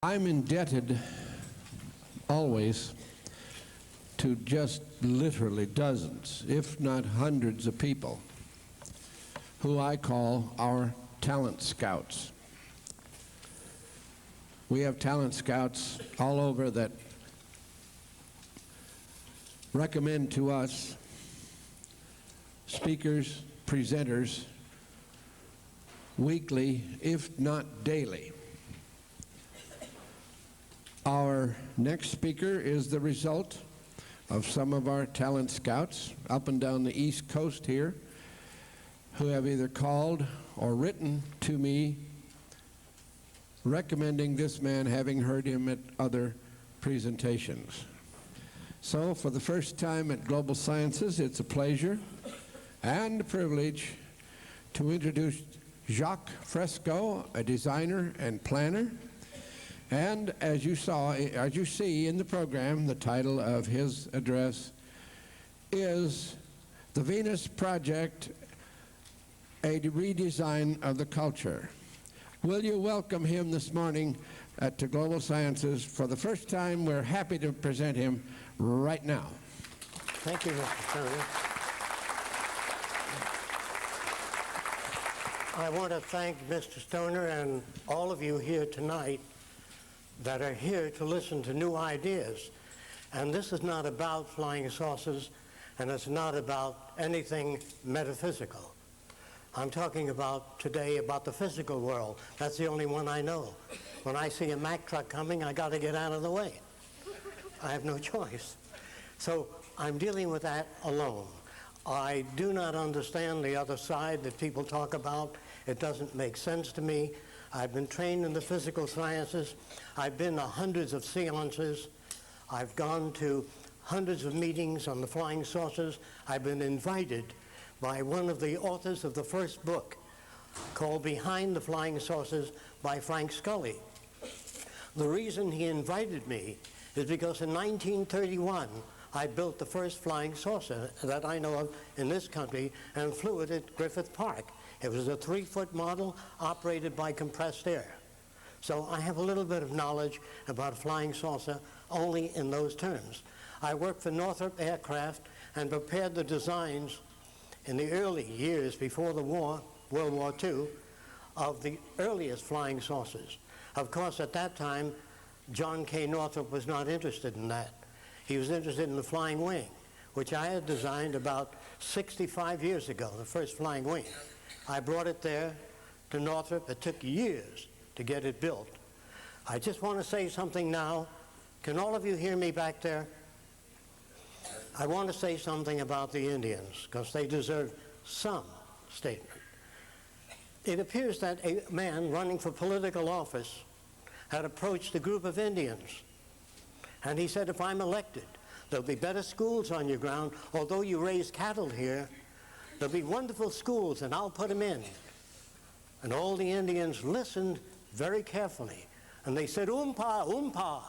I'm indebted always to just literally dozens, if not hundreds of people who I call our talent scouts. We have talent scouts all over that recommend to us speakers, presenters, weekly, if not daily. Our next speaker is the result of some of our talent scouts up and down the East Coast here who have either called or written to me recommending this man, having heard him at other presentations. So for the first time at Global Sciences, it's a pleasure and a privilege to introduce Jacque Fresco, a designer and planner. And as you see in the program, the title of his address is The Venus Project, a redesign of the culture. Will you welcome him this morning to Global Sciences? For the first time, we're happy to present him right now. Thank you, Mr. Stoner. I want to thank Mr. Stoner and all of you here tonight that are here to listen to new ideas. And this is not about flying saucers, and it's not about anything metaphysical. I'm talking about today about the physical world. That's the only one I know. When I see a Mack truck coming, I got to get out of the way. I have no choice. So I'm dealing with that alone. I do not understand the other side that people talk about. It doesn't make sense to me. I've been trained in the physical sciences. I've been to hundreds of seances. I've gone to hundreds of meetings on the flying saucers. I've been invited by one of the authors of the first book called Behind the Flying Saucers by Frank Scully. The reason he invited me is because in 1931, I built the first flying saucer that I know of in this country and flew it at Griffith Park. It was a 3-foot model operated by compressed air. So I have a little bit of knowledge about flying saucer only in those terms. I worked for Northrop Aircraft and prepared the designs in the early years before the war, World War II, of the earliest flying saucers. Of course, at that time, John K. Northrop was not interested in that. He was interested in the flying wing, which I had designed about 65 years ago, the first flying wing. I brought it there to Northrop. It took years to get it built. I just want to say something now. Can all of you hear me back there? I want to say something about the Indians, because they deserve some statement. It appears that a man running for political office had approached a group of Indians, and he said, if I'm elected, there'll be better schools on your ground. Although you raise cattle here, there'll be wonderful schools, and I'll put them in. And all the Indians listened very carefully, and they said, oompa, oompa,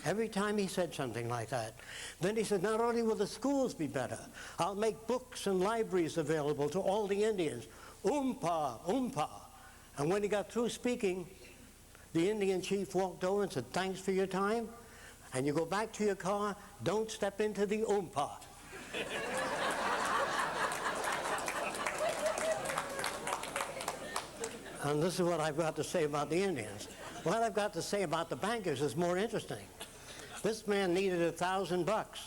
every time he said something like that. Then he said, not only will the schools be better, I'll make books and libraries available to all the Indians. Oompa, oompa. And when he got through speaking, the Indian chief walked over and said, thanks for your time, and you go back to your car, don't step into the oompa. And this is what I've got to say about the Indians. What I've got to say about the bankers is more interesting. This man needed $1,000,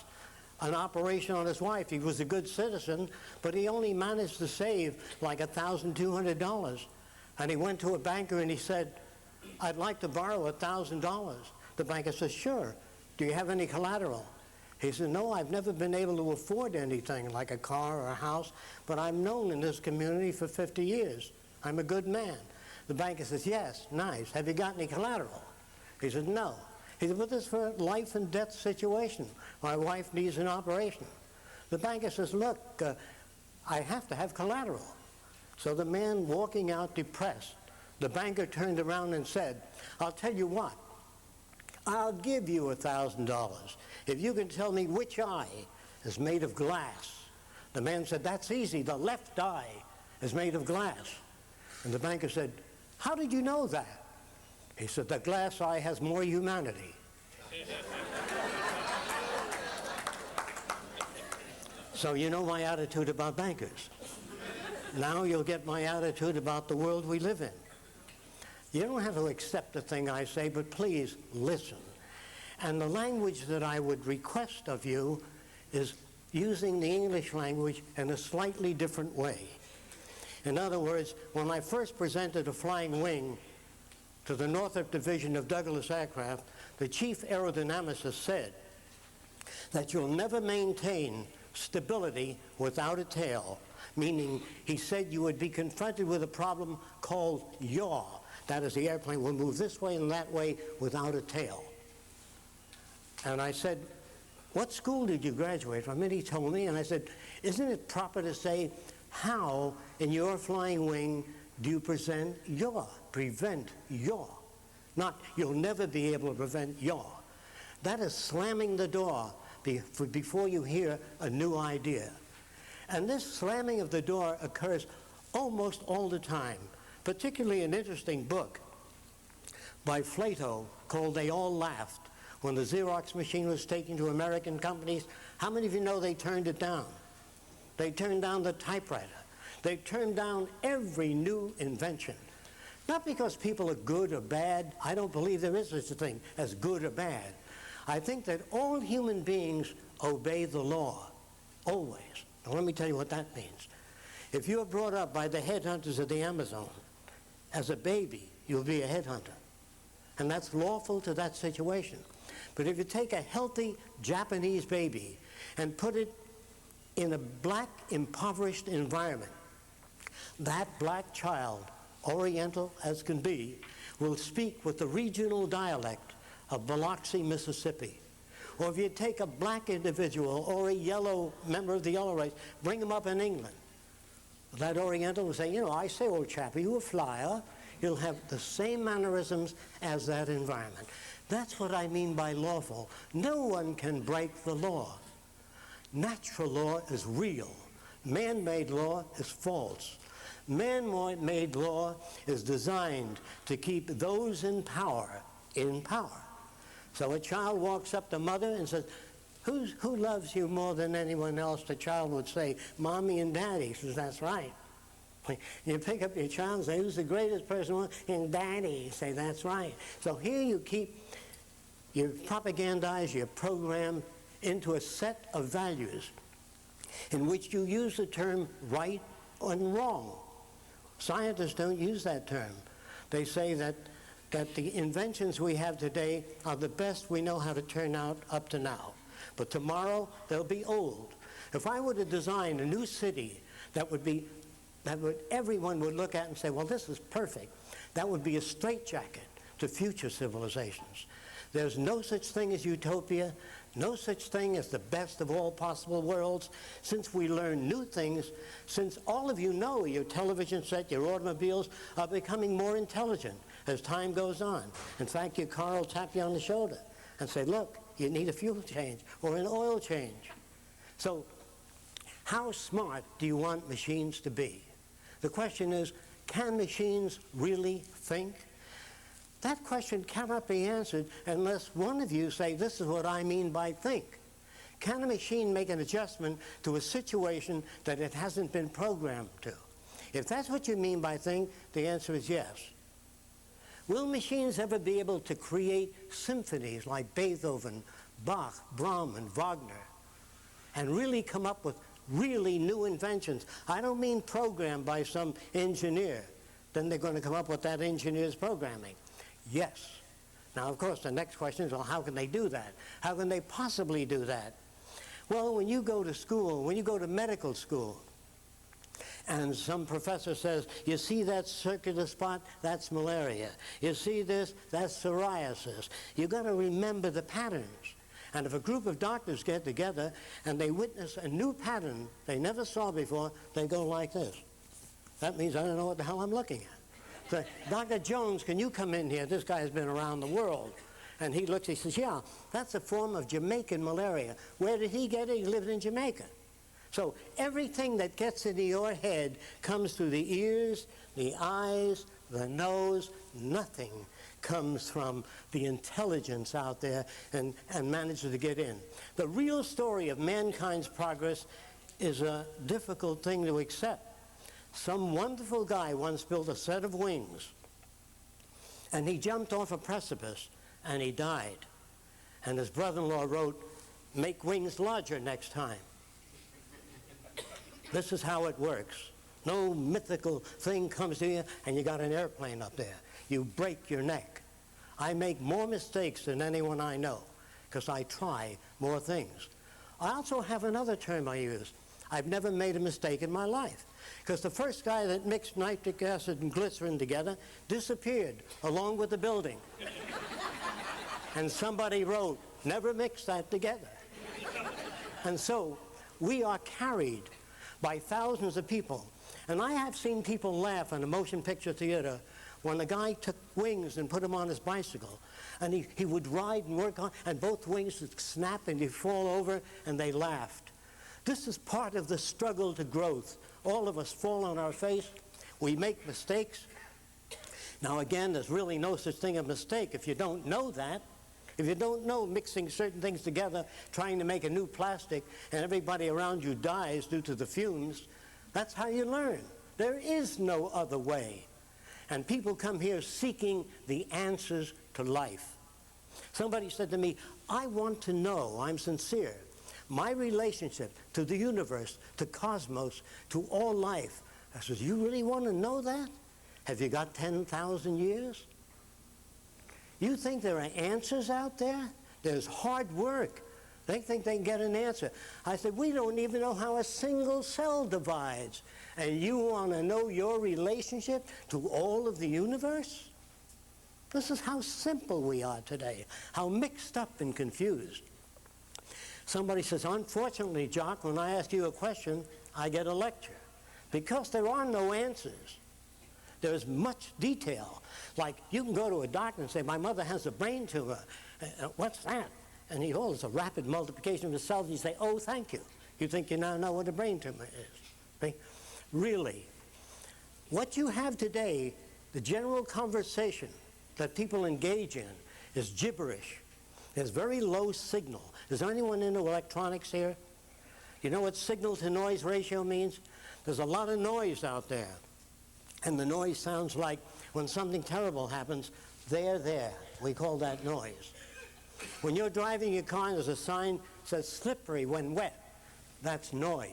an operation on his wife. He was a good citizen, but he only managed to save like $1,200. And he went to a banker and he said, I'd like to borrow $1,000. The banker says, sure. Do you have any collateral? He said, no, I've never been able to afford anything like a car or a house, but I'm known in this community for 50 years. I'm a good man. The banker says, yes, nice. Have you got any collateral? He said, no. He said, but this is for a life and death situation. My wife needs an operation. The banker says, look, I have to have collateral. So the man walking out depressed, the banker turned around and said, I'll tell you what, I'll give you $1,000 if you can tell me which eye is made of glass. The man said, that's easy, the left eye is made of glass. And the banker said, how did you know that? He said, the glass eye has more humanity. So you know my attitude about bankers. Now you'll get my attitude about the world we live in. You don't have to accept the thing I say, but please listen. And the language that I would request of you is using the English language in a slightly different way. In other words, when I first presented a flying wing to the Northrop Division of Douglas Aircraft, the chief aerodynamicist said that you'll never maintain stability without a tail, meaning he said you would be confronted with a problem called yaw. That is, the airplane will move this way and that way without a tail. And I said, what school did you graduate from? And he told me, and I said, isn't it proper to say, how in your flying wing do you prevent yaw? Not, you'll never be able to prevent yaw. That is slamming the door before you hear a new idea. And this slamming of the door occurs almost all the time, particularly an interesting book by Plato called They All Laughed. When the Xerox machine was taken to American companies, how many of you know they turned it down? They turned down the typewriter. They turned down every new invention. Not because people are good or bad. I don't believe there is such a thing as good or bad. I think that all human beings obey the law, always. Now let me tell you what that means. If you are brought up by the headhunters of the Amazon, as a baby, you'll be a headhunter. And that's lawful to that situation. But if you take a healthy Japanese baby and put it in a black, impoverished environment, that black child, Oriental as can be, will speak with the regional dialect of Biloxi, Mississippi. Or if you take a black individual or a yellow member of the yellow race, bring him up in England, that Oriental will say, you know, I say, old chap, are you a flyer? You'll have the same mannerisms as that environment. That's what I mean by lawful. No one can break the law. Natural law is real. Man-made law is false. Man-made law is designed to keep those in power in power. So a child walks up to mother and says, who loves you more than anyone else? The child would say, Mommy and Daddy. She says, that's right. You pick up your child and say, who's the greatest person? And Daddy. You say, that's right. So here you propagandize your program into a set of values in which you use the term right and wrong. Scientists don't use that term. They say that the inventions we have today are the best we know how to turn out up to now. But tomorrow, they'll be old. If I were to design a new city that everyone would look at and say, well, this is perfect, that would be a straitjacket to future civilizations. There's no such thing as utopia, no such thing as the best of all possible worlds. Since we learn new things, since all of you know your television set, your automobiles are becoming more intelligent as time goes on. In fact, your car will tap you on the shoulder and say, look, you need a fuel change or an oil change. So how smart do you want machines to be? The question is, can machines really think? That question cannot be answered unless one of you say, this is what I mean by think. Can a machine make an adjustment to a situation that it hasn't been programmed to? If that's what you mean by think, the answer is yes. Will machines ever be able to create symphonies like Beethoven, Bach, Brahms, and Wagner, and really come up with really new inventions? I don't mean programmed by some engineer. Then they're going to come up with that engineer's programming. Yes. Now, of course, the next question is, well, how can they do that? How can they possibly do that? Well, when you go to school, when you go to medical school, and some professor says, you see that circular spot? That's malaria. You see this? That's psoriasis. You've got to remember the patterns. And if a group of doctors get together and they witness a new pattern they never saw before, they go like this. That means I don't know what the hell I'm looking at. So, Dr. Jones, can you come in here? This guy has been around the world. And he looks, he says, yeah, that's a form of Jamaican malaria. Where did he get it? He lived in Jamaica. So everything that gets into your head comes through the ears, the eyes, the nose, nothing comes from the intelligence out there and manages to get in. The real story of mankind's progress is a difficult thing to accept. Some wonderful guy once built a set of wings, and he jumped off a precipice, and he died. And his brother-in-law wrote, "Make wings larger next time." This is how it works. No mythical thing comes to you, and you got an airplane up there. You break your neck. I make more mistakes than anyone I know, because I try more things. I also have another term I use. I've never made a mistake in my life, because the first guy that mixed nitric acid and glycerin together disappeared along with the building. And somebody wrote, "Never mix that together." And so we are carried by thousands of people. And I have seen people laugh in a motion picture theater when a guy took wings and put them on his bicycle. And he would ride and work on, and both wings would snap and he'd fall over, and they laughed. This is part of the struggle to growth. All of us fall on our face. We make mistakes. Now again, there's really no such thing as a mistake if you don't know that. If you don't know mixing certain things together, trying to make a new plastic, and everybody around you dies due to the fumes, that's how you learn. There is no other way. And people come here seeking the answers to life. Somebody said to me, "I want to know, I'm sincere, my relationship to the universe, to cosmos, to all life." I said, "You really want to know that? Have you got 10,000 years? You think there are answers out there? There's hard work. They think they can get an answer." I said, "We don't even know how a single cell divides. And you want to know your relationship to all of the universe?" This is how simple we are today, how mixed up and confused. Somebody says, "Unfortunately, Jacque, when I ask you a question, I get a lecture." Because there are no answers. There's much detail. Like, you can go to a doctor and say, "My mother has a brain tumor." "What's that?" And he holds a rapid multiplication of the cells, and you say, "Oh, thank you." You think you now know what a brain tumor is. See? Really, what you have today, the general conversation that people engage in, is gibberish. There's very low signal. Is there anyone into electronics here? You know what signal to noise ratio means? There's a lot of noise out there. And the noise sounds like when something terrible happens, there. We call that noise. When you're driving your car and there's a sign that says "slippery when wet," that's noise.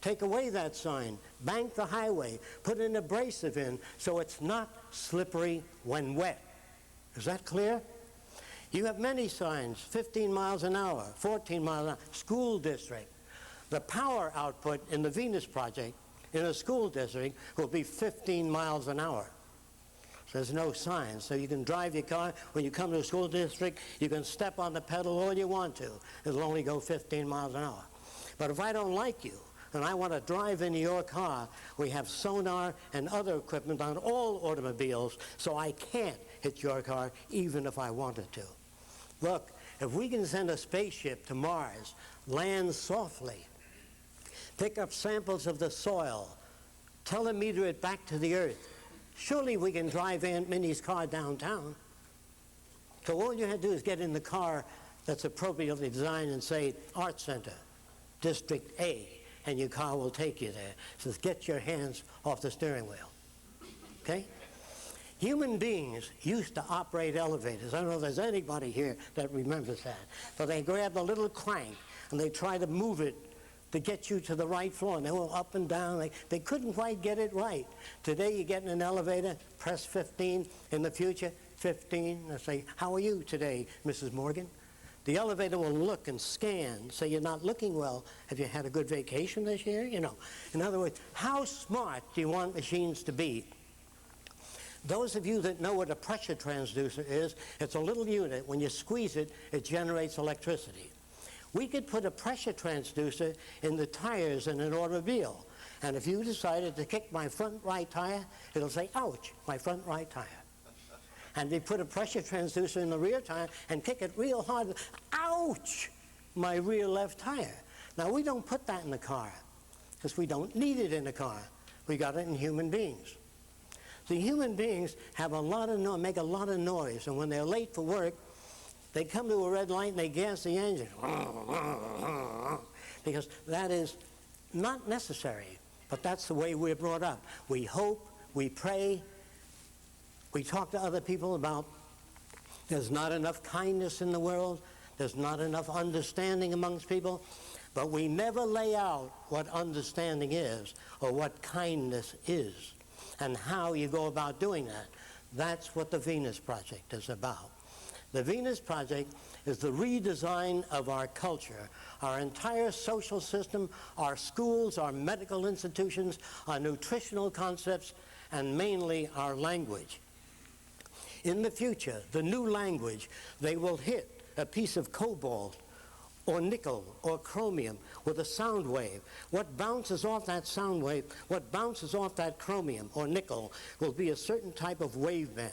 Take away that sign, bank the highway, put an abrasive in so it's not slippery when wet. Is that clear? You have many signs, 15 miles an hour, 14 miles an hour, school district. The power output in the Venus Project in a school district will be 15 miles an hour. There's no sign, so you can drive your car. When you come to a school district, you can step on the pedal all you want to. It'll only go 15 miles an hour. But if I don't like you, and I want to drive into your car, we have sonar and other equipment on all automobiles, so I can't hit your car even if I wanted to. Look, if we can send a spaceship to Mars, land softly, pick up samples of the soil, telemeter it back to the Earth, surely we can drive Aunt Minnie's car downtown. So all you have to do is get in the car that's appropriately designed and say, Art Center, District A, and your car will take you there. So get your hands off the steering wheel. Okay? Human beings used to operate elevators. I don't know if there's anybody here that remembers that. But they grab the little crank and they try to move it to get you to the right floor. And they went up and down. They couldn't quite get it right. Today you get in an elevator, press 15. In the future, 15. They say, "How are you today, Mrs. Morgan?" The elevator will look and scan, say you're not looking well. Have you had a good vacation this year? You know. In other words, how smart do you want machines to be? Those of you that know what a pressure transducer is, it's a little unit. When you squeeze it, it generates electricity. We could put a pressure transducer in the tires in an automobile. And if you decided to kick my front right tire, it'll say, "Ouch, my front right tire." And they put a pressure transducer in the rear tire and kick it real hard. "Ouch, my rear left tire." Now, we don't put that in the car because we don't need it in the car. We got it in human beings. The human beings have make a lot of noise, and when they're late for work, they come to a red light and they gas the engine. Because that is not necessary, but that's the way we're brought up. We hope, we pray, we talk to other people about there's not enough kindness in the world, there's not enough understanding amongst people, but we never lay out what understanding is or what kindness is and how you go about doing that. That's what the Venus Project is about. The Venus Project is the redesign of our culture, our entire social system, our schools, our medical institutions, our nutritional concepts, and mainly our language. In the future, the new language, they will hit a piece of cobalt or nickel or chromium with a sound wave. What bounces off that sound wave, what bounces off that chromium or nickel will be a certain type of wave band.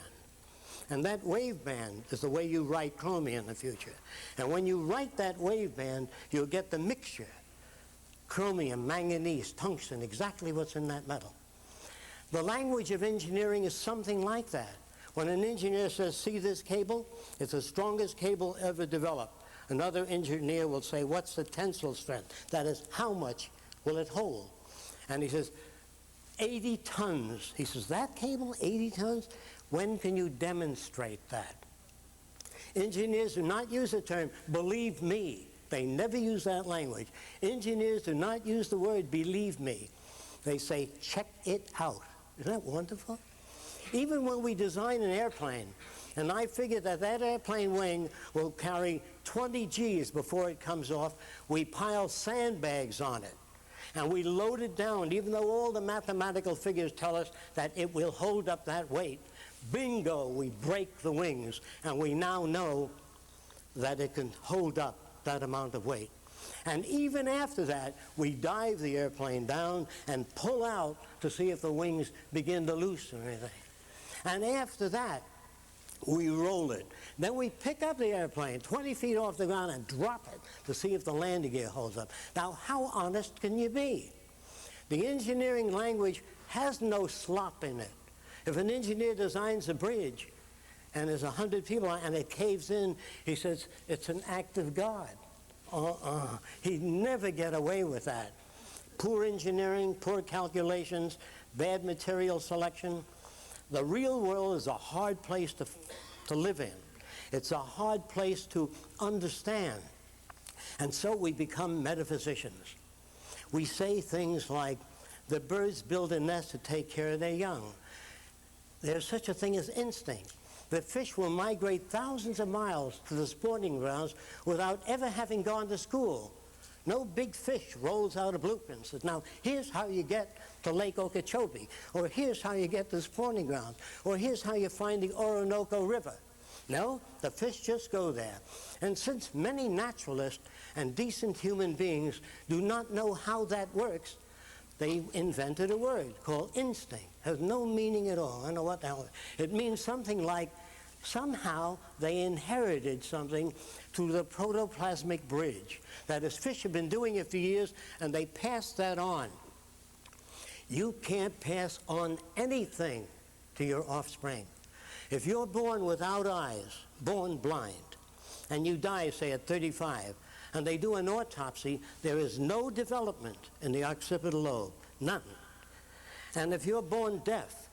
And that wave band is the way you write chromium in the future. And when you write that wave band, you'll get the mixture. Chromium, manganese, tungsten, exactly what's in that metal. The language of engineering is something like that. When an engineer says, see this cable? It's the strongest cable ever developed. Another engineer will say, what's the tensile strength? That is, how much will it hold? And he says, 80 tons. He says, that cable, 80 tons? When can you demonstrate that? Engineers do not use the term, believe me. They never use that language. Engineers do not use the word, believe me. They say, check it out. Isn't that wonderful? Even when we design an airplane, and I figure that that airplane wing will carry 20 Gs before it comes off, we pile sandbags on it. And we load it down, even though all the mathematical figures tell us that it will hold up that weight. Bingo, we break the wings, and we now know that it can hold up that amount of weight. And even after that, we dive the airplane down and pull out to see if the wings begin to loosen or anything. And after that, we roll it. Then we pick up the airplane 20 feet off the ground and drop it to see if the landing gear holds up. Now, how honest can you be? The engineering language has no slop in it. If an engineer designs a bridge and there's 100 people and it caves in, he says, it's an act of God. He'd never get away with that. Poor engineering, poor calculations, bad material selection. The real world is a hard place to live in. It's a hard place to understand. And so we become metaphysicians. We say things like, the birds build a nest to take care of their young. There's such a thing as instinct. The fish will migrate thousands of miles to the sporting grounds without ever having gone to school. No big fish rolls out a blueprint and says, now, here's how you get to Lake Okeechobee, or here's how you get to the sporting grounds, or here's how you find the Orinoco River. No, the fish just go there. And since many naturalists and decent human beings do not know how that works, they invented a word called instinct. It has no meaning at all. I don't know what the hell. It means something like somehow they inherited something through the protoplasmic bridge. That is, fish have been doing it for years, and they passed that on. You can't pass on anything to your offspring. If you're born without eyes, born blind, and you die, say, at 35, and they do an autopsy, there is no development in the occipital lobe, none. And if you're born deaf,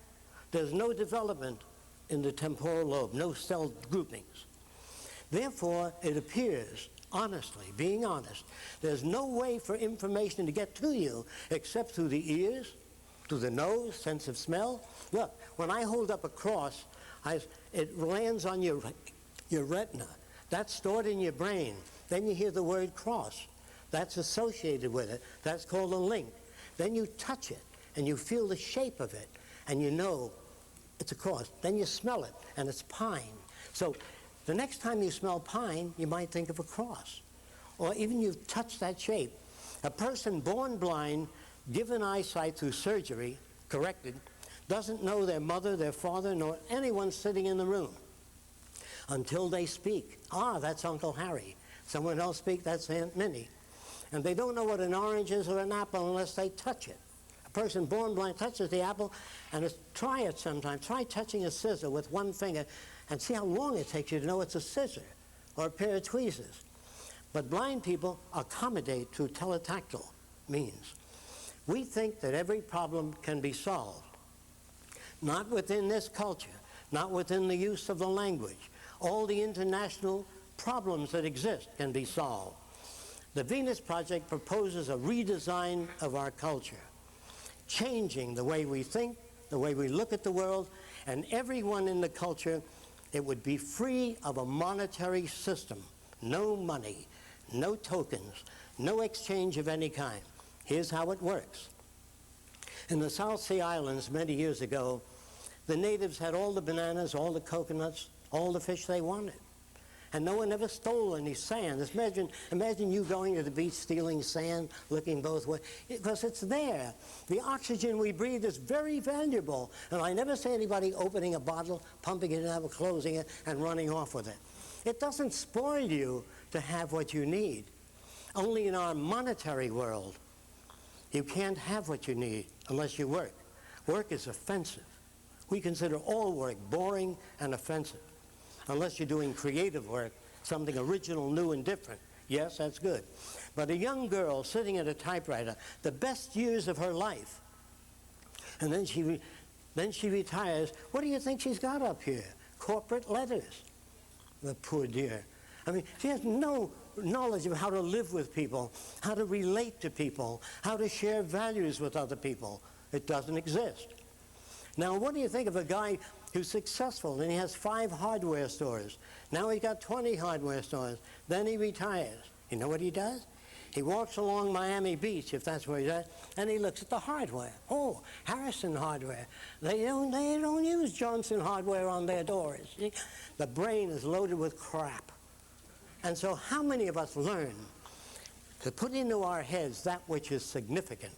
there's no development in the temporal lobe, no cell groupings. Therefore, it appears, honestly, being honest, there's no way for information to get to you except through the ears, through the nose, sense of smell. Look, when I hold up a cross, it lands on your retina. That's stored in your brain. Then you hear the word cross. That's associated with it. That's called a link. Then you touch it, and you feel the shape of it, and you know it's a cross. Then you smell it, and it's pine. So the next time you smell pine, you might think of a cross. Or even you've touched that shape. A person born blind, given eyesight through surgery, corrected, doesn't know their mother, their father, nor anyone sitting in the room until they speak. Ah, that's Uncle Harry. Someone else speak, that's Aunt Minnie. And they don't know what an orange is or an apple unless they touch it. A person born blind touches the apple, and try it sometime. Try touching a scissor with one finger and see how long it takes you to know it's a scissor or a pair of tweezers. But blind people accommodate through teletactile means. We think that every problem can be solved. Not within this culture, not within the use of the language. All the international problems that exist can be solved. The Venus Project proposes a redesign of our culture, changing the way we think, the way we look at the world, and everyone in the culture, it would be free of a monetary system. No money, no tokens, no exchange of any kind. Here's how it works. In the South Sea Islands many years ago, the natives had all the bananas, all the coconuts, all the fish they wanted. And no one ever stole any sand. Imagine you going to the beach stealing sand, looking both ways, because it's there. The oxygen we breathe is very valuable. And I never see anybody opening a bottle, pumping it out, closing it, and running off with it. It doesn't spoil you to have what you need. Only in our monetary world, you can't have what you need unless you work. Work is offensive. We consider all work boring and offensive. Unless you're doing creative work, something original, new, and different. Yes, that's good. But a young girl sitting at a typewriter, the best years of her life, and then she retires, what do you think she's got up here? Corporate letters. The poor dear. I mean, she has no knowledge of how to live with people, how to relate to people, how to share values with other people. It doesn't exist. Now, what do you think of a guy who's successful and he has 5 hardware stores? Now he's got 20 hardware stores. Then he retires. You know what he does? He walks along Miami Beach, if that's where he's at, and he looks at the hardware. Oh, Harrison Hardware. They don't use Johnson Hardware on their doors. See? The brain is loaded with crap. And so how many of us learn to put into our heads that which is significant?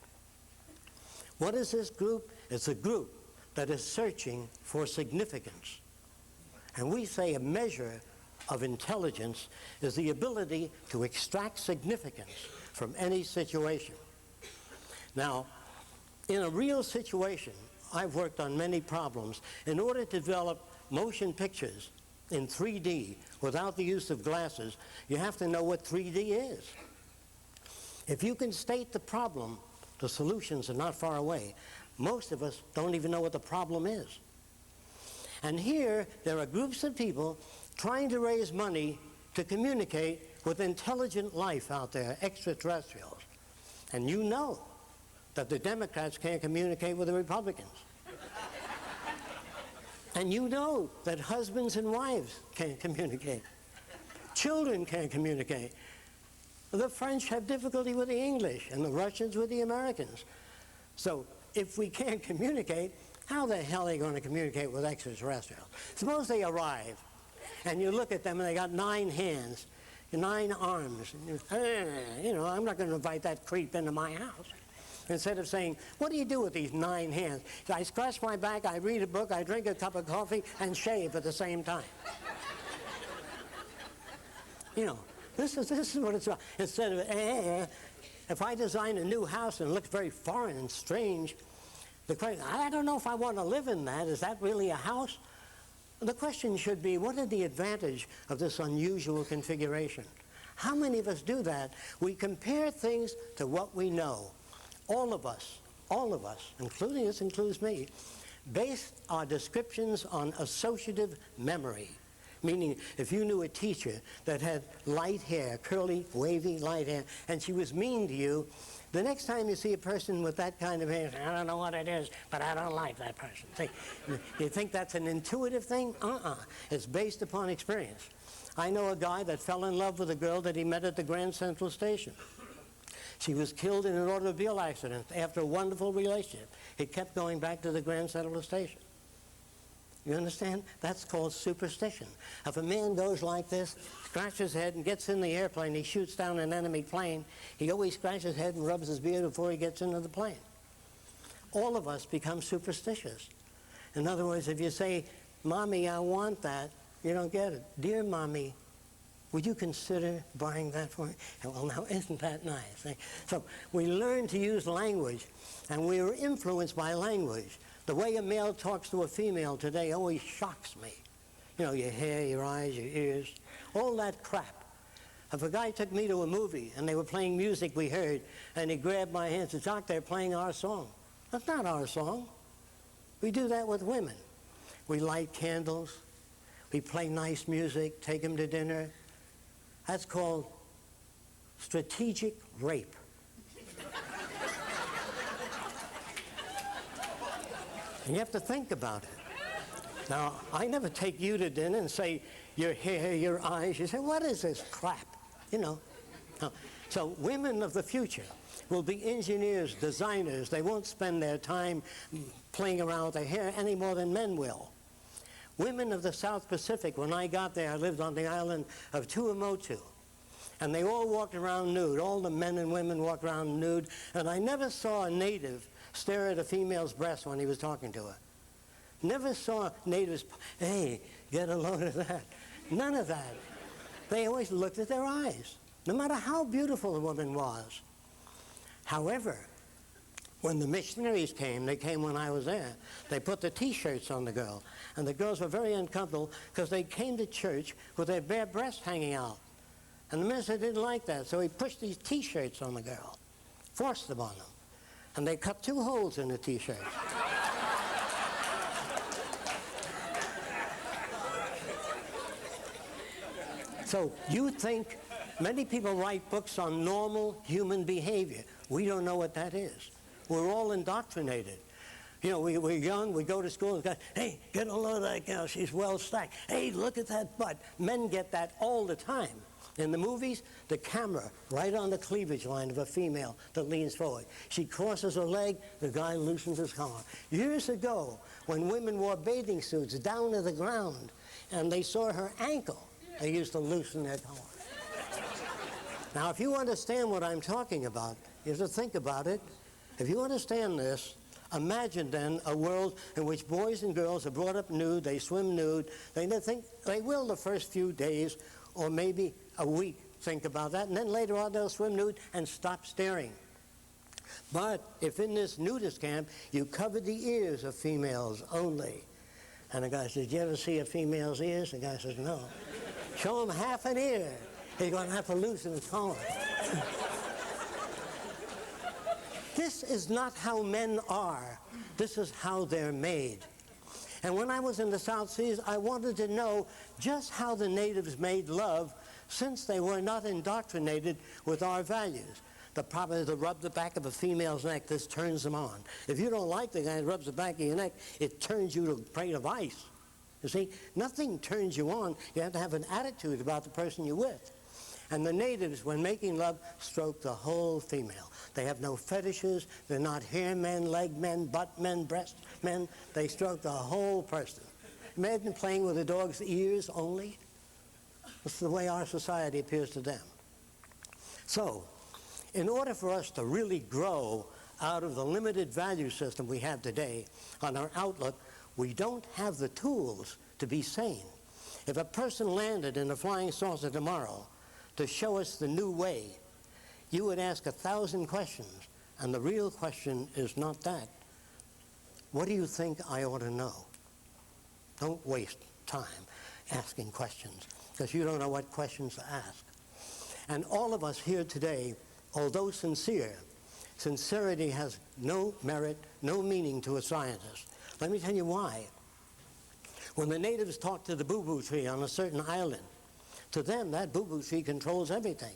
What is this group? It's a group that is searching for significance. And we say a measure of intelligence is the ability to extract significance from any situation. Now, in a real situation, I've worked on many problems. In order to develop motion pictures in 3D without the use of glasses, you have to know what 3D is. If you can state the problem, the solutions are not far away. Most of us don't even know what the problem is. And here, there are groups of people trying to raise money to communicate with intelligent life out there, extraterrestrials. And you know that the Democrats can't communicate with the Republicans. And you know that husbands and wives can't communicate. Children can't communicate. The French have difficulty with the English, and the Russians with the Americans. So if we can't communicate, how the hell are they going to communicate with extraterrestrials? Suppose they arrive, and you look at them, and they got 9 hands, 9 arms. And you know, I'm not going to invite that creep into my house. Instead of saying, what do you do with these 9 hands? I scratch my back, I read a book, I drink a cup of coffee, and shave at the same time. You know, this is what it's about. Instead of, if I design a new house and it looks very foreign and strange, the question, I don't know if I want to live in that. Is that really a house? The question should be, what is the advantage of this unusual configuration? How many of us do that? We compare things to what we know. All of us, including this includes me, base our descriptions on associative memory. Meaning, if you knew a teacher that had light hair, curly, wavy, light hair, and she was mean to you, the next time you see a person with that kind of hair, I don't know what it is, but I don't like that person. See, you think that's an intuitive thing? It's based upon experience. I know a guy that fell in love with a girl that he met at the Grand Central Station. She was killed in an automobile accident after a wonderful relationship. He kept going back to the Grand Central Station. You understand? That's called superstition. If a man goes like this, scratches his head and gets in the airplane, he shoots down an enemy plane, he always scratches his head and rubs his beard before he gets into the plane. All of us become superstitious. In other words, if you say, Mommy, I want that, you don't get it. Dear Mommy, Would you consider buying that for me? Well, now, isn't that nice? Eh? So we learn to use language, and we are influenced by language. The way a male talks to a female today always shocks me. You know, your hair, your eyes, your ears, all that crap. If a guy took me to a movie and they were playing music we heard, and he grabbed my hand and said, Jacques, they're playing our song. That's not our song. We do that with women. We light candles. We play nice music, take them to dinner. That's called strategic rape. And you have to think about it. Now, I never take you to dinner and say, your hair, your eyes. You say, what is this crap? You know. So women of the future will be engineers, designers. They won't spend their time playing around with their hair any more than men will. Women of the South Pacific, when I got there, I lived on the island of Tuamotu. And they all walked around nude. All the men and women walked around nude. And I never saw a native stare at a female's breast when he was talking to her. Never saw natives, hey, get a load of that. None of that. They always looked at their eyes, no matter how beautiful the woman was. However, when the missionaries came, they came when I was there, they put the T-shirts on the girl. And the girls were very uncomfortable because they came to church with their bare breasts hanging out. And the minister didn't like that, so he pushed these T-shirts on the girl, forced them on them. And they cut 2 holes in the T-shirts. So you think many people write books on normal human behavior. We don't know what that is. We're all indoctrinated. You know, we're young, we go to school, and go, hey, get a load of that gal, she's well stacked. Hey, look at that butt. Men get that all the time. In the movies, the camera right on the cleavage line of a female that leans forward. She crosses her leg, the guy loosens his collar. Years ago, when women wore bathing suits down to the ground and they saw her ankle, they used to loosen their collar. Now, if you understand what I'm talking about, you have to think about it. If you understand this, imagine then a world in which boys and girls are brought up nude, they swim nude, they will the first few days or maybe a week think about that, and then later on they'll swim nude and stop staring. But if in this nudist camp you cover the ears of females only, and the guy says, did you ever see a female's ears? The guy says, no. Show him half an ear. He's going to have to loosen his collar. This is not how men are. This is how they're made. And when I was in the South Seas, I wanted to know just how the natives made love, since they were not indoctrinated with our values. The problem is to rub the back of a female's neck. This turns them on. If you don't like the guy that rubs the back of your neck, it turns you to a plate of ice. You see, nothing turns you on. You have to have an attitude about the person you're with. And the natives, when making love, stroke the whole female. They have no fetishes. They're not hair men, leg men, butt men, breast men. They stroke the whole person. Imagine playing with a dog's ears only. That's the way our society appears to them. So, in order for us to really grow out of the limited value system we have today on our outlook, we don't have the tools to be sane. If a person landed in a flying saucer tomorrow to show us the new way, you would ask 1,000 questions, and the real question is not that. What do you think I ought to know? Don't waste time asking questions, because you don't know what questions to ask. And all of us here today, although sincere, sincerity has no merit, no meaning to a scientist. Let me tell you why. When the natives talk to the boo-boo tree on a certain island, to them that boo-boo tree controls everything.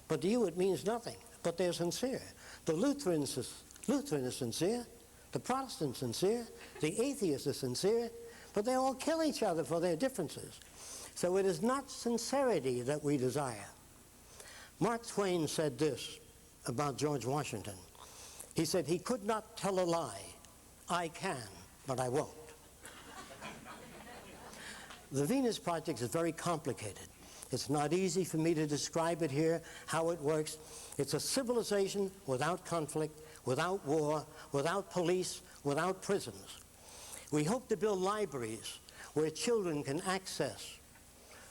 But to you it means nothing, but they're sincere. The Lutheran is sincere, the Protestant is sincere, the atheist is sincere, but they all kill each other for their differences. So it is not sincerity that we desire. Mark Twain said this about George Washington. He said, he could not tell a lie. I can, but I won't. The Venus Project is very complicated. It's not easy for me to describe it here, how it works. It's a civilization without conflict, without war, without police, without prisons. We hope to build libraries where children can access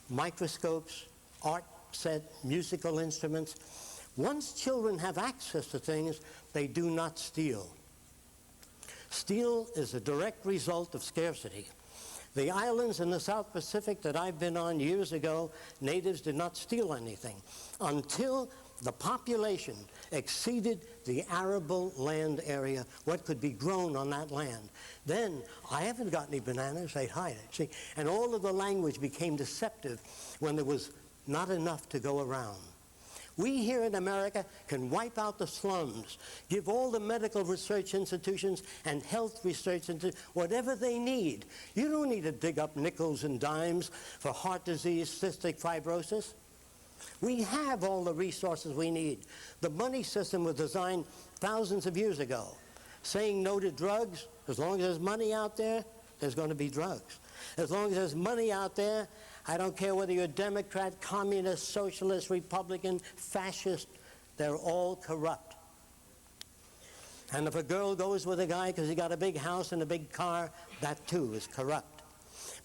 microscopes, art set, musical instruments. Once children have access to things, they do not steal. Steal is a direct result of scarcity. The islands in the South Pacific that I've been on years ago, natives did not steal anything until the population exceeded the arable land area, what could be grown on that land. Then, I haven't got any bananas, they'd hide it, see? And all of the language became deceptive when there was not enough to go around. We here in America can wipe out the slums, give all the medical research institutions and health research into whatever they need. You don't need to dig up nickels and dimes for heart disease, cystic fibrosis. We have all the resources we need. The money system was designed thousands of years ago, saying no to drugs. As long as there's money out there, there's going to be drugs. As long as there's money out there, I don't care whether you're Democrat, Communist, Socialist, Republican, Fascist, they're all corrupt. And if a girl goes with a guy because he got a big house and a big car, that too is corrupt.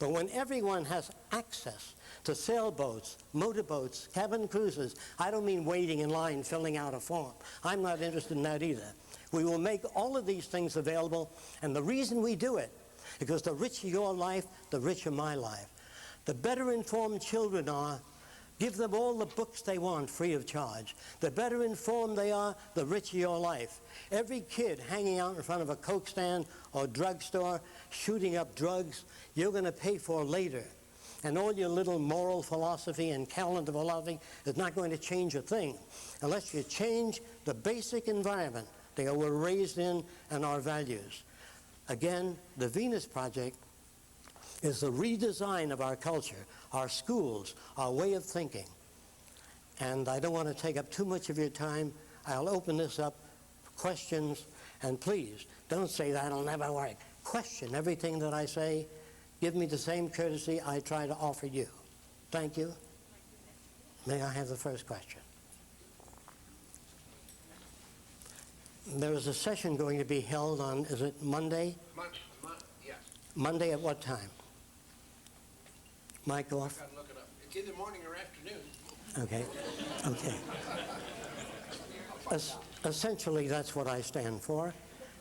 But when everyone has access to sailboats, motorboats, cabin cruisers, I don't mean waiting in line filling out a form. I'm not interested in that either. We will make all of these things available, and the reason we do it, because the richer your life, the richer my life. The better informed children are, give them all the books they want free of charge. The better informed they are, the richer your life. Every kid hanging out in front of a Coke stand or drugstore, shooting up drugs, you're going to pay for later. And all your little moral philosophy and calendar philosophy is not going to change a thing unless you change the basic environment that we're raised in and our values. Again, the Venus Project is the redesign of our culture, our schools, our way of thinking. And I don't want to take up too much of your time. I'll open this up for questions, and please, don't say that'll never work. Question everything that I say. Give me the same courtesy I try to offer you. Thank you. May I have the first question? There is a session going to be held on, is it Monday? Yes. Monday at what time? Mike Orff? I've got to look it up. It's either morning or afternoon. Okay. Okay. Essentially, that's what I stand for,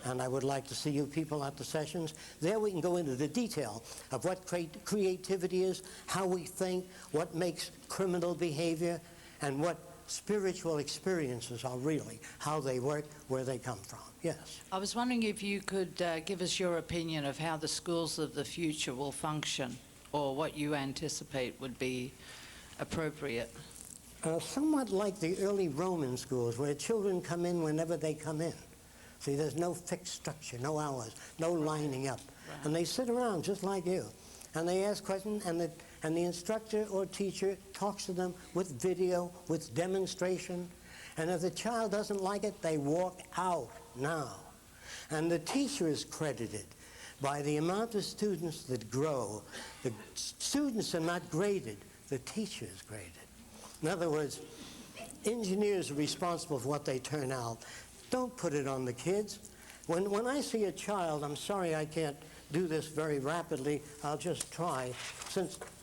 and I would like to see you people at the sessions. There we can go into the detail of what creativity is, how we think, what makes criminal behavior, and what spiritual experiences are really, how they work, where they come from. Yes. I was wondering if you could give us your opinion of how the schools of the future will function, or what you anticipate would be appropriate. Somewhat like the early Roman schools, where children come in whenever they come in. See, there's no fixed structure, no hours, no lining up. Right. And they sit around just like you. And they ask questions, and the instructor or teacher talks to them with video, with demonstration. And if the child doesn't like it, they walk out now. And the teacher is credited by the amount of students that grow. The students are not graded, the teacher is graded. In other words, engineers are responsible for what they turn out. Don't put it on the kids. When I see a child, I'm sorry I can't do this very rapidly. I'll just try.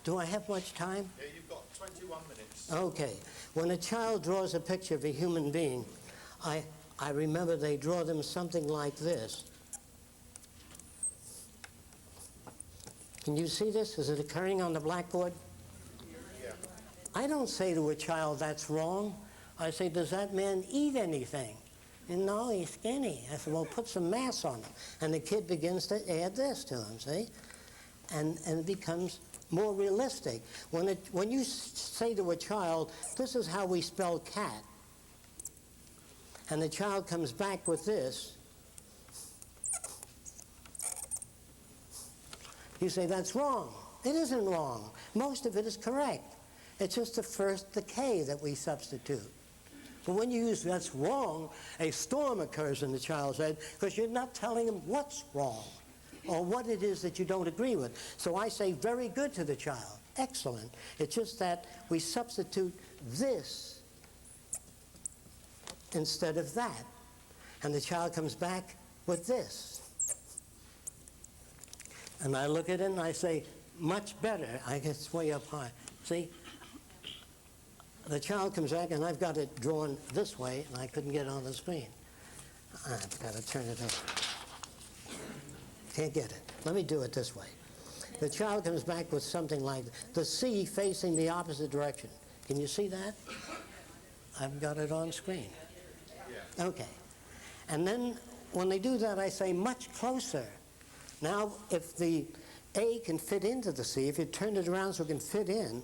Do I have much time? Yeah, you've got 21 minutes. Okay. When a child draws a picture of a human being, I remember they draw them something like this. Can you see this? Is it occurring on the blackboard? Yeah. I don't say to a child, that's wrong. I say, does that man eat anything? And no, he's skinny. I said, well, put some mass on him. And the kid begins to add this to him, see? And it becomes more realistic. When you say to a child, this is how we spell cat, and the child comes back with this, you say, that's wrong. It isn't wrong. Most of it is correct. It's just the K that we substitute. But when you use that's wrong, a storm occurs in the child's head because you're not telling him what's wrong or what it is that you don't agree with. So I say very good to the child. Excellent. It's just that we substitute this instead of that. And the child comes back with this. And I look at it and I say, much better. I guess it's way up high. See? the child comes back, and I've got it drawn this way, and I couldn't get it on the screen. I've got to turn it over. Can't get it. Let me do it this way. The child comes back with something like the sea facing the opposite direction. Can you see that? I've got it on screen. Okay. And then when they do that, I say much closer. Now, if the A can fit into the C, if you turn it around so it can fit in,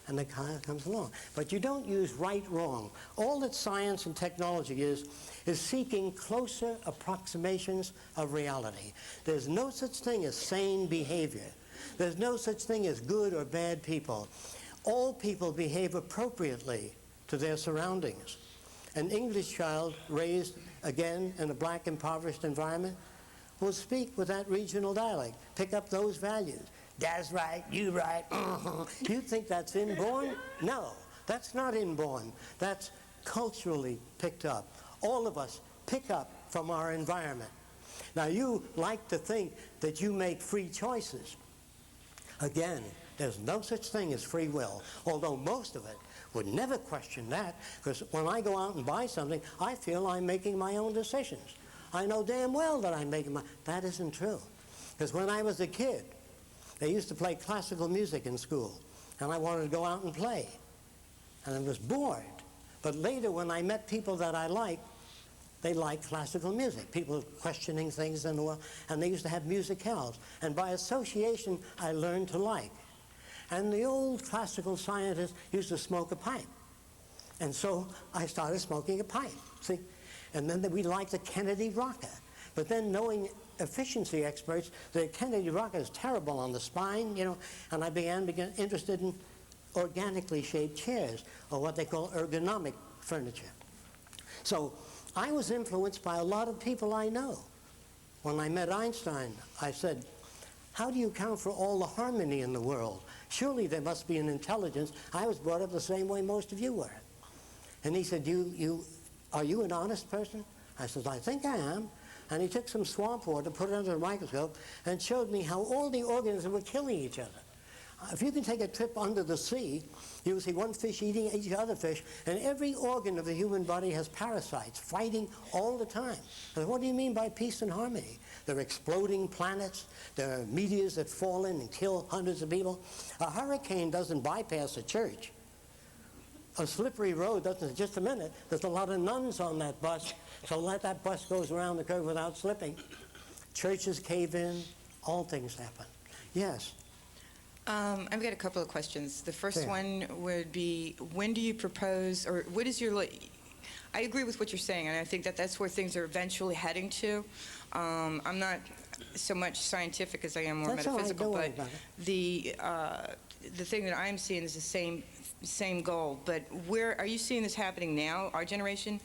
and the car comes along. But you don't use right, wrong. All that science and technology is seeking closer approximations of reality. There's no such thing as sane behavior. There's no such thing as good or bad people. All people behave appropriately to their surroundings. An English child raised, again, in a black impoverished environment will speak with that regional dialect, pick up those values. That's right, you right, You think that's inborn? No, that's not inborn. That's culturally picked up. All of us pick up from our environment. Now, you like to think that you make free choices. Again, there's no such thing as free will, although most of it would never question that, because when I go out and buy something, I feel I'm making my own decisions. I know damn well that I'm making my... That isn't true. Because when I was a kid, they used to play classical music in school, and I wanted to go out and play. And I was bored. But later, when I met people that I liked, they liked classical music. People questioning things in the world, and they used to have musicales. And by association, I learned to like. And the old classical scientists used to smoke a pipe. And so I started smoking a pipe, see? And then we liked the Kennedy rocket. But then knowing efficiency experts, the Kennedy rocket is terrible on the spine, you know, and I began interested in organically shaped chairs, or what they call ergonomic furniture. So I was influenced by a lot of people I know. When I met Einstein, I said, how do you account for all the harmony in the world? Surely there must be an intelligence. I was brought up the same way most of you were. And he said, are you an honest person? I said, I think I am. And he took some swamp water, put it under a microscope, and showed me how all the organisms were killing each other. If you can take a trip under the sea, you will see one fish eating each other fish, and every organ of the human body has parasites fighting all the time. And what do you mean by peace and harmony? There are exploding planets, there are meteors that fall in and kill hundreds of people. A hurricane doesn't bypass a church. A slippery road doesn't. Just a minute, there's a lot of nuns on that bus, so let that bus goes around the curve without slipping. Churches cave in, all things happen. Yes? I've got a couple of questions. The first Fair. one would be, when do you propose, or what is your, I agree with what you're saying, and I think that that's where things are eventually heading to. I'm not so much scientific as I am more That's all right, metaphysical, don't worry but about the thing that I'm seeing is the same goal. But where are you seeing this happening now? Our generation,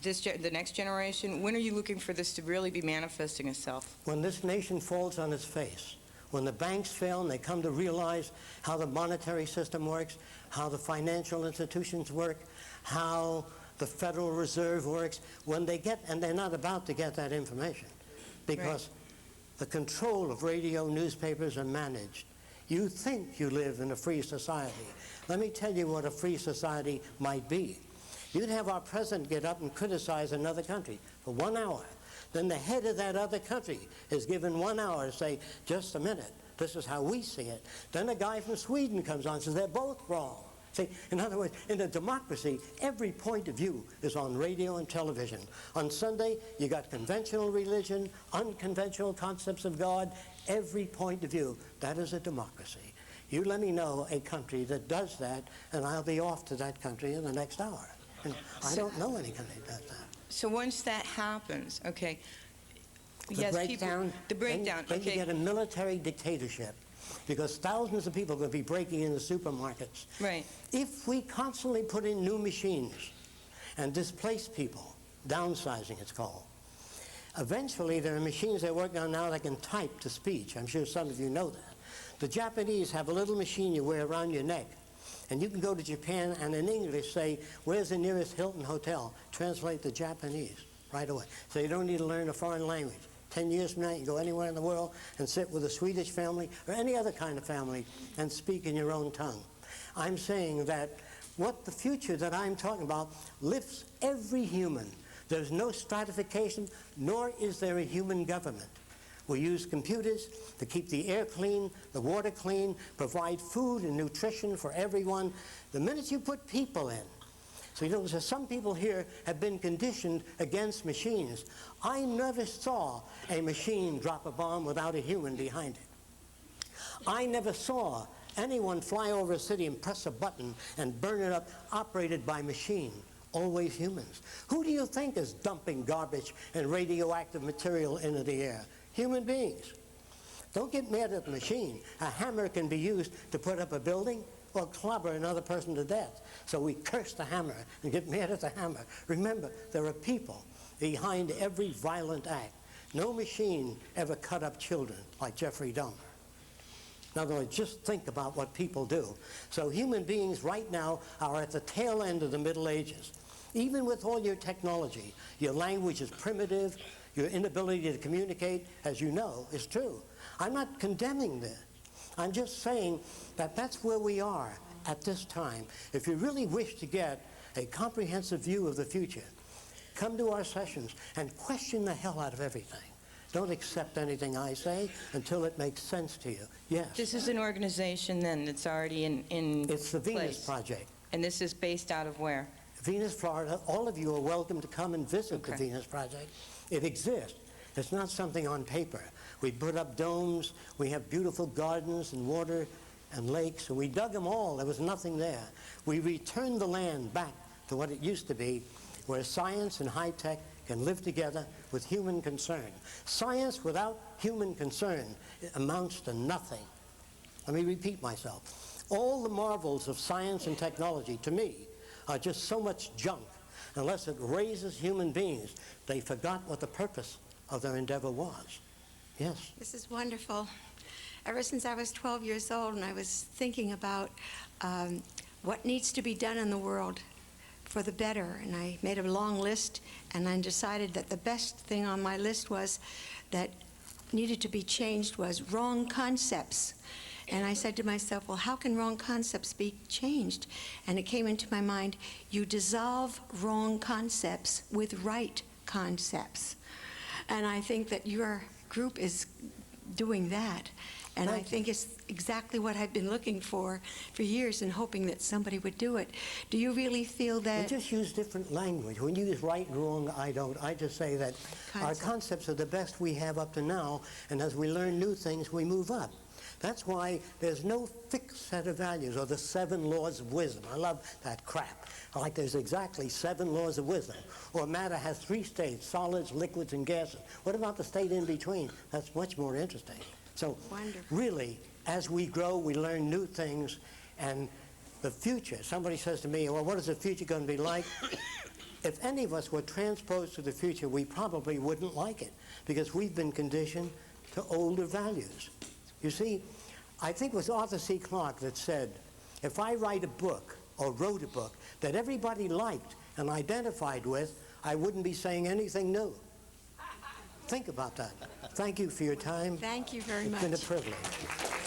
the next generation. When are you looking for this to really be manifesting itself? When this nation falls on its face, when the banks fail and they come to realize how the monetary system works, how the financial institutions work, how the Federal Reserve works, when they get, and they're not about to get that information, because the control of radio, newspapers are managed. You think you live in a free society. Let me tell you what a free society might be. You'd have our president get up and criticize another country for 1 hour. Then the head of that other country is given 1 hour to say, just a minute, this is how we see it. Then a guy from Sweden comes on and says, they're both wrong. See, in other words, in a democracy, every point of view is on radio and television. On Sunday, you got conventional religion, unconventional concepts of God, every point of view. That is a democracy. You let me know a country that does that, and I'll be off to that country in the next hour. And I don't know any country that does that. So once that happens, okay. The breakdown, then okay. you get a military dictatorship, because thousands of people are going to be breaking into supermarkets. Right. If we constantly put in new machines and displace people, downsizing it's called, eventually there are machines they're working on now that can type to speech. I'm sure some of you know that. The Japanese have a little machine you wear around your neck, and you can go to Japan and in English say, where's the nearest Hilton hotel? Translate the Japanese right away. So you don't need to learn a foreign language. 10 years from now, you can go anywhere in the world and sit with a Swedish family or any other kind of family and speak in your own tongue. I'm saying that what the future that I'm talking about lifts every human. There's no stratification, nor is there a human government. We use computers to keep the air clean, the water clean, provide food and nutrition for everyone. The minute you put people in, so you know, some people here have been conditioned against machines. I never saw a machine drop a bomb without a human behind it. I never saw anyone fly over a city and press a button and burn it up, operated by machine. Always humans. Who do you think is dumping garbage and radioactive material into the air? Human beings. Don't get mad at the machine. A hammer can be used to put up a building or clobber another person to death. So we curse the hammer and get mad at the hammer. Remember, there are people behind every violent act. No machine ever cut up children like Jeffrey Dahmer. In other words, just think about what people do. So human beings right now are at the tail end of the Middle Ages. Even with all your technology, your language is primitive, your inability to communicate, as you know, is true. I'm not condemning this. I'm just saying that that's where we are at this time. If you really wish to get a comprehensive view of the future, come to our sessions and question the hell out of everything. Don't accept anything I say until it makes sense to you. Yes. This is an organization then that's already in It's the Venus place. Project. And this is based out of where? Venus, Florida. All of you are welcome to come and visit the Venus Project. It exists. It's not something on paper. We put up domes. We have beautiful gardens and water and lakes. And we dug them all. There was nothing there. We returned the land back to what it used to be, where science and high tech can live together with human concern. Science without human concern amounts to nothing. Let me repeat myself. All the marvels of science and technology, to me, are just so much junk. Unless it raises human beings, they forgot what the purpose of their endeavor was. Yes? This is wonderful. Ever since I was 12 years old and I was thinking about what needs to be done in the world for the better, and I made a long list, and I decided that the best thing on my list was that needed to be changed was wrong concepts. And I said to myself, well, how can wrong concepts be changed? And it came into my mind, you dissolve wrong concepts with right concepts. And I think that your group is doing that. And I think it's exactly what I've been looking for years and hoping that somebody would do it. Do you really feel that? We just use different language. When you use right and wrong, I don't. I just say that our concepts are the best we have up to now, and as we learn new things, we move up. That's why there's no fixed set of values, or the 7 laws of wisdom. I love that crap. Like there's exactly 7 laws of wisdom. Or matter has 3 states, solids, liquids, and gases. What about the state in between? That's much more interesting. So really, as we grow, we learn new things, and the future, somebody says to me, well, what is the future going to be like? If any of us were transposed to the future, we probably wouldn't like it, because we've been conditioned to older values. You see, I think it was Arthur C. Clarke that said, if I write a book, or wrote a book, that everybody liked and identified with, I wouldn't be saying anything new. Think about that. Thank you for your time. Thank you very much. It's been a privilege.